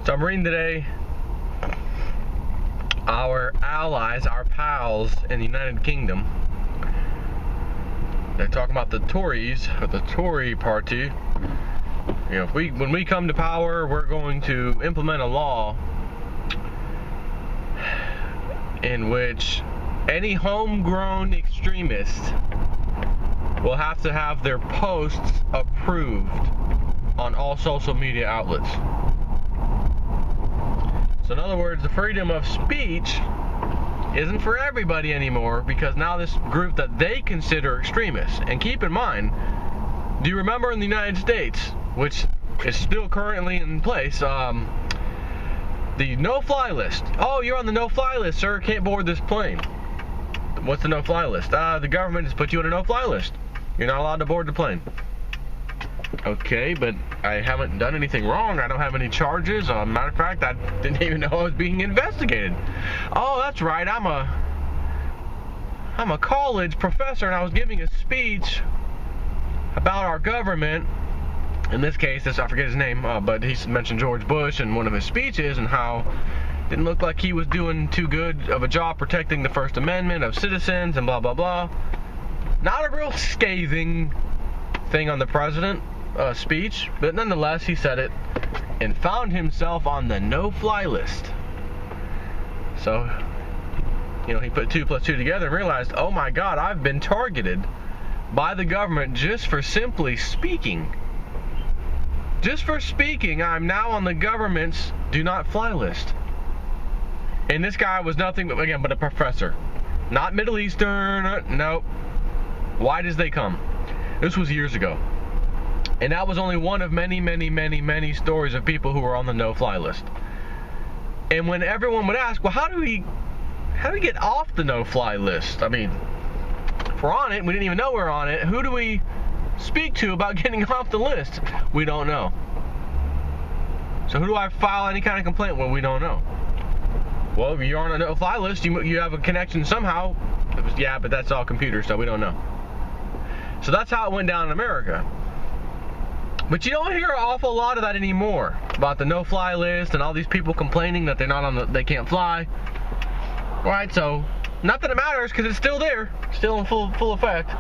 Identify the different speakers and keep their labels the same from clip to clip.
Speaker 1: So I'm reading today, our allies, our pals in the United Kingdom, they're talking about the Tories, or the Tory party. You know, when we come to power, we're going to implement a law in which any homegrown extremist will have to have their posts approved on all social media outlets. So in other words, the freedom of speech isn't for everybody anymore, because now this group that they consider extremists, and keep in mind, do you remember in the United States, which is still currently in place, the no-fly list? Oh, you're on the no-fly list, sir, can't board this plane. What's the no-fly list? The government has put you on a no-fly list. You're not allowed to board the plane. Okay, but I haven't done anything wrong. I don't have any charges. Matter of fact, I didn't even know I was being investigated. Oh, that's right. I'm a college professor, and I was giving a speech about our government. In this case, I forget his name, but he mentioned George Bush in one of his speeches, and how it didn't look like he was doing too good of a job protecting the First Amendment of citizens, and blah, blah, blah. Not a real scathing thing on the president speech, but nonetheless, he said it and found himself on the no-fly list. So, you know, he put 2 plus 2 together and realized, oh my God, I've been targeted by the government just for simply speaking. Just for speaking, I'm now on the government's do not fly list. And this guy was nothing but, again, but a professor. Not Middle Eastern, nope. Why does they come? This was years ago. And that was only one of many, many, many, many stories of people who were on the no-fly list. And when everyone would ask, well, how do we get off the no-fly list? I mean, if we're on it, we didn't even know we were on it. Who do we speak to about getting off the list? We don't know. So who do I file any kind of complaint? Well, we don't know. Well, if you're on a no-fly list, you have a connection somehow. Yeah, but that's all computer stuff. We don't know. So that's how it went down in America. But you don't hear an awful lot of that anymore, about the no-fly list and all these people complaining that they're not on they can't fly. Right, so not that it matters, because it's still there, still in full effect.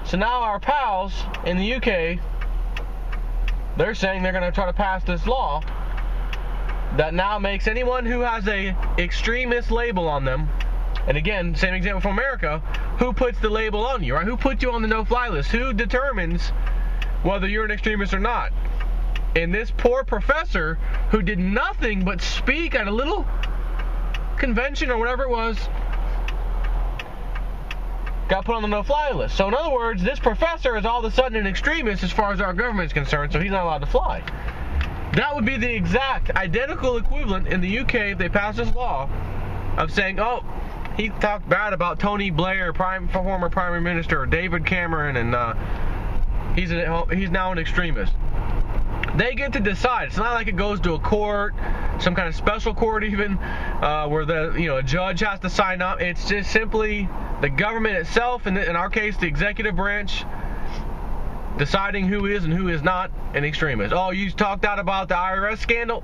Speaker 1: So now our pals in the UK, they're saying they're going to try to pass this law that now makes anyone who has a extremist label on them, and again, same example from America, who puts the label on you, right? Who put you on the no-fly list? Who determines whether you're an extremist or not? And this poor professor, who did nothing but speak at a little convention or whatever it was, got put on the no-fly list. So in other words, this professor is all of a sudden an extremist as far as our government is concerned, so he's not allowed to fly. That would be the exact identical equivalent in the UK if they passed this law of saying, oh, he talked bad about Tony Blair, former Prime Minister, David Cameron, and he's now an extremist. They get to decide. It's not like it goes to a court, some kind of special court even, where a judge has to sign up. It's just simply the government itself, in our case, the executive branch, deciding who is and who is not an extremist. Oh, you talked out about the IRS scandal?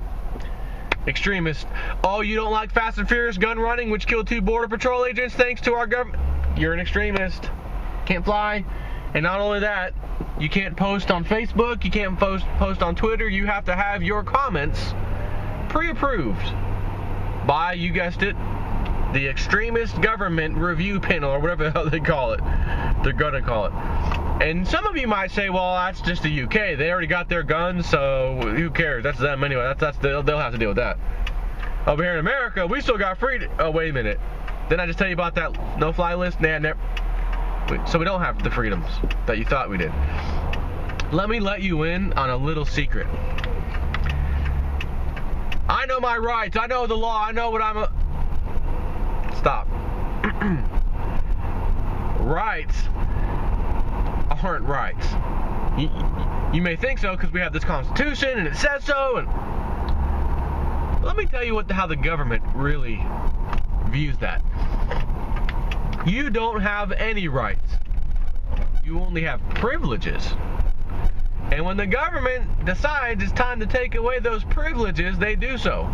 Speaker 1: Extremist. Oh, you don't like Fast and Furious gun running, which killed 2 Border Patrol agents thanks to our government? You're an extremist. Can't fly. And not only that, you can't post on Facebook, you can't post on Twitter. You have to have your comments pre-approved by, you guessed it, the Extremist Government Review Panel, or whatever the hell they call it. They're gonna call it. And some of you might say, well, that's just the UK. They already got their guns, so who cares? That's them anyway. They'll have to deal with that. Over here in America, we still got freedom. Oh, wait a minute. Didn't I just tell you about that no-fly list? So we don't have the freedoms that you thought we did. Let me let you in on a little secret. I know my rights. I know the law. I know what I'm a... Stop. Rights aren't rights. You may think so because we have this Constitution and it says so. And let me tell you how the government really views that. You don't have any rights. You only have privileges. And when the government decides it's time to take away those privileges, they do so.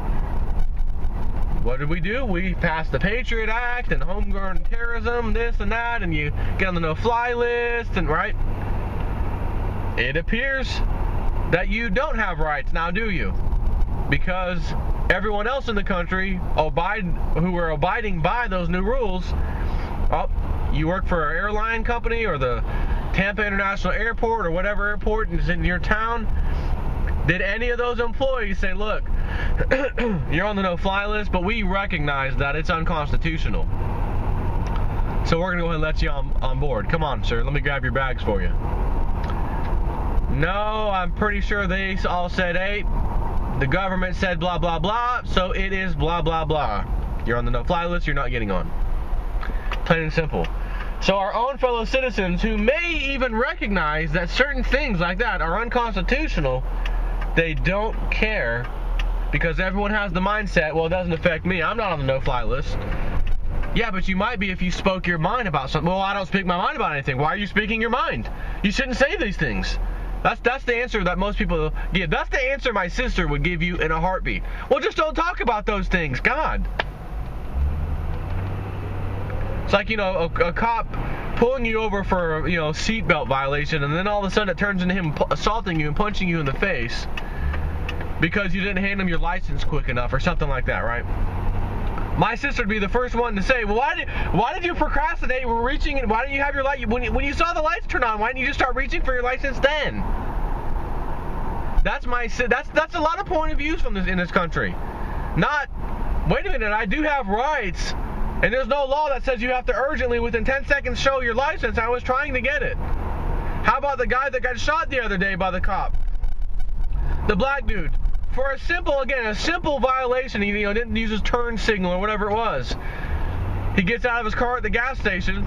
Speaker 1: What did we do? We passed the Patriot Act and homegrown terrorism, this and that, and you get on the no-fly list, and right? It appears that you don't have rights now, do you? Because everyone else in the country who are abiding by those new rules, oh, you work for an airline company or the Tampa International Airport or whatever airport is in your town. Did any of those employees say, look, you're on the no-fly list, but we recognize that it's unconstitutional, so we're going to go ahead and let you on board. Come on, sir, let me grab your bags for you. No, I'm pretty sure they all said, hey, the government said blah, blah, blah, so it is blah, blah, blah. You're on the no-fly list, you're not getting on. Plain and simple. So our own fellow citizens who may even recognize that certain things like that are unconstitutional, they don't care because everyone has the mindset, well, it doesn't affect me. I'm not on the no-fly list. Yeah, but you might be if you spoke your mind about something. Well, I don't speak my mind about anything. Why are you speaking your mind? You shouldn't say these things. That's the answer that most people give. That's the answer my sister would give you in a heartbeat. Well, just don't talk about those things. God. It's like, a cop pulling you over for, seatbelt violation, and then all of a sudden it turns into him assaulting you and punching you in the face because you didn't hand him your license quick enough or something like that, right? My sister would be the first one to say, well, why did you procrastinate? We're reaching, why didn't you have your light? When you saw the lights turn on, why didn't you just start reaching for your license then? That's a lot of point of views in this country. Not, wait a minute, I do have rights. And there's no law that says you have to urgently, within 10 seconds, show your license. I was trying to get it. How about the guy that got shot the other day by the cop? The black dude. For a simple violation. He didn't use his turn signal or whatever it was. He gets out of his car at the gas station.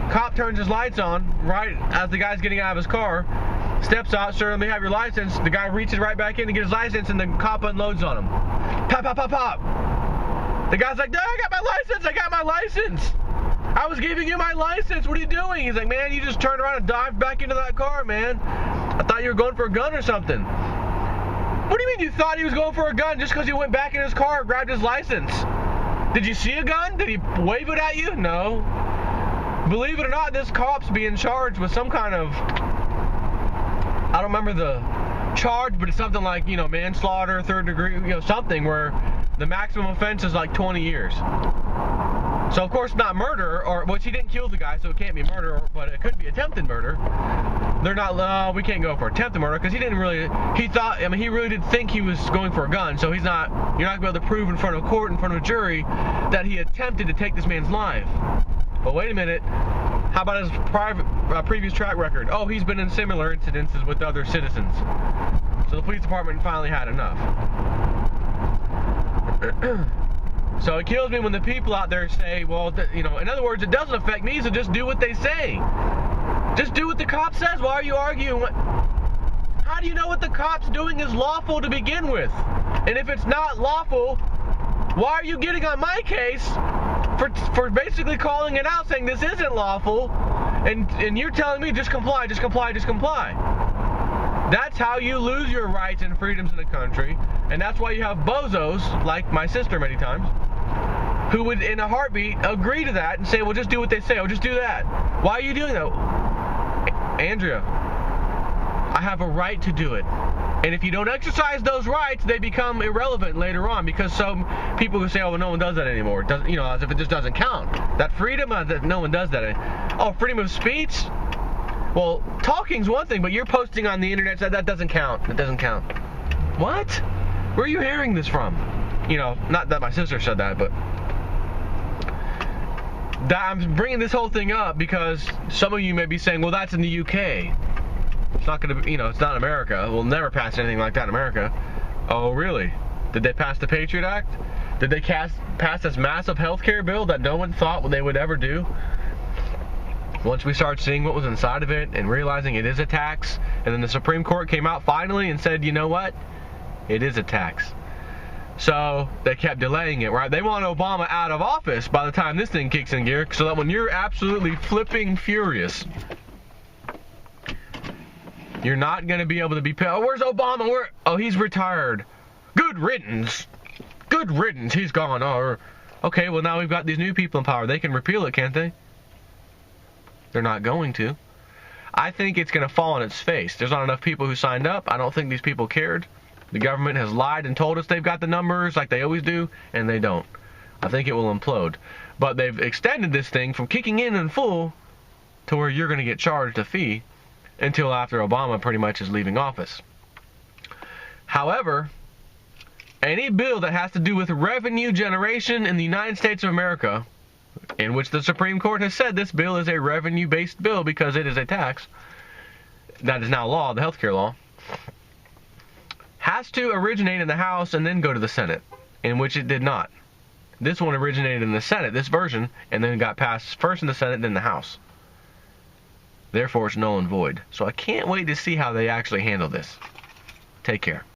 Speaker 1: Cop turns his lights on right as the guy's getting out of his car. Steps out, sir, let me have your license. The guy reaches right back in to get his license, and the cop unloads on him. Pop, pop, pop, pop. The guy's like, no, I got my license. I was giving you my license. What are you doing? He's like, man, you just turned around and dived back into that car, man. I thought you were going for a gun or something. What do you mean you thought he was going for a gun just because he went back in his car and grabbed his license? Did you see a gun? Did he wave it at you? No. Believe it or not, this cop's being charged with some kind of, I don't remember the charge, but it's something like, manslaughter, third degree, something where the maximum offense is like 20 years. So, of course, not murder, which he didn't kill the guy, so it can't be murder, but it could be attempted murder. They're not, we can't go for attempted murder, because he really did think he was going for a gun, so you're not going to be able to prove in front of a court, in front of a jury, that he attempted to take this man's life. But wait a minute, how about his previous track record? Oh, he's been in similar incidences with other citizens. So the police department finally had enough. So it kills me when the people out there say, well, in other words, it doesn't affect me, so just do what they say. Just do what the cop says. Why are you arguing? How do you know what the cop's doing is lawful to begin with? And if it's not lawful, why are you getting on my case for basically calling it out, saying this isn't lawful, and you're telling me just comply, just comply, just comply? That's how you lose your rights and freedoms in the country, and that's why you have bozos, like my sister many times, who would in a heartbeat agree to that and say, well, just do what they say, oh, just do that. Why are you doing that? Andrea, I have a right to do it. And if you don't exercise those rights, they become irrelevant later on, because some people who say, oh, well, no one does that anymore. It doesn't, as if it just doesn't count. That freedom, that no one does that. Oh, freedom of speech? Well, talking's one thing, but you're posting on the internet, so that doesn't count. It doesn't count. What? Where are you hearing this from? Not that my sister said that, but I'm bringing this whole thing up because some of you may be saying, well, that's in the UK. It's not going to be, it's not America. We'll never pass anything like that in America. Oh, really? Did they pass the Patriot Act? Did they pass this massive health care bill that no one thought they would ever do? Once we started seeing what was inside of it and realizing it is a tax, and then the Supreme Court came out finally and said, you know what? It is a tax. So they kept delaying it, right? They want Obama out of office by the time this thing kicks in gear, so that when you're absolutely flipping furious You're not going to be able to be paid. Oh, where's Obama? Oh, he's retired. Good riddance. Good riddance. He's gone. Oh, okay, well, now we've got these new people in power. They can repeal it, can't they? They're not going to. I think it's going to fall on its face. There's not enough people who signed up. I don't think these people cared. The government has lied and told us they've got the numbers like they always do, and they don't. I think it will implode. But they've extended this thing from kicking in full to where you're going to get charged a fee until after Obama pretty much is leaving office. However, any bill that has to do with revenue generation in the United States of America, in which the Supreme Court has said this bill is a revenue-based bill because it is a tax, that is now law, the healthcare law, has to originate in the House and then go to the Senate, in which it did not. This one originated in the Senate, this version, and then got passed first in the Senate, then the House. Therefore, it's null and void. So I can't wait to see how they actually handle this. Take care.